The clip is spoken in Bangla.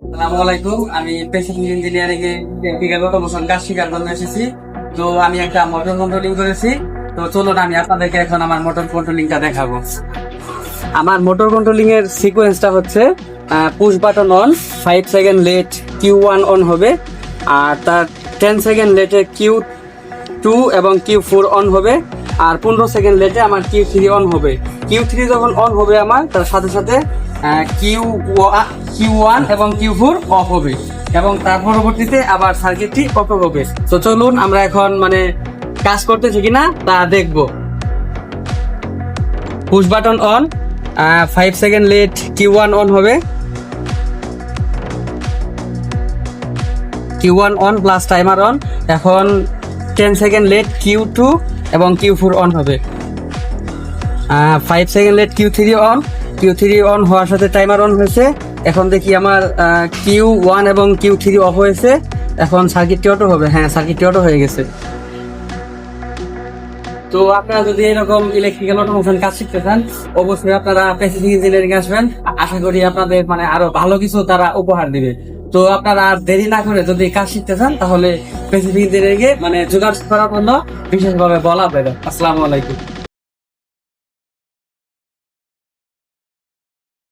আসসালামু আলাইকুম। আমি পেশিং ইঞ্জিনিয়ারিং এ ব্যক্তিগত মোশন কাজ শেখার জন্য এসেছি। তো আমি একটা মোটর কন্ট্রোলিং করেছি। তো চলুন আমি আপনাদেরকে এখন আমার মোটর কন্ট্রোলিংটা দেখাবো। আমার মোটর কন্ট্রোলিং এর সিকোয়েন্সটা হচ্ছে push button on, 5 second late Q1 on হবে, আর তার 10 সেকেন্ড লেটে Q2 এবং Q4 অন হবে, আর 15 সেকেন্ড লেটে আমার Q3 অন হবে। Q3 যখন অন হবে আমার তার সাথে সাথে Q1 এবং Q4 অফ হবে, এবং তার পরবর্তীতে আবার সার্কিটটি অফ হবে। তো চলুন আমরা এখন কাজ করতেছি কিনা তা দেখবো। Push button on, 5 second late Q1 on হবে, Q1 on plus timer on. এখন 10 সেকেন্ড লেট Q2 এবং Q4 অন হবে, 5 second late Q3 on. Q3 on হওয়ার সাথে টাইমার অন হয়েছে। এখন দেখি আমার Q1 এবং Q3 অফ হয়েছে। এখন সার্কিটটি অটো হবে। হ্যাঁ, সার্কিটটি অটো হয়ে গেছে। তো আপনারা যদি এরকম ইলেকট্রিক্যাল অটোমেশন কাজ শিখতে চান, অবশ্যই আপনারা প্রেসিডেন্ট ইঞ্জিনিয়ারিং আসবেন। আশা করি আপনাদের আরো ভালো কিছু তারা উপহার দিবে। তো আপনারা আর দেরি না করে যদি কাজ শিখতে চান, তাহলে প্রেসিডেন্ট ইঞ্জিনিয়ারিং এ যোগাযোগ করার জন্য বিশেষভাবে বলা হবে। আসসালামু আলাইকুম।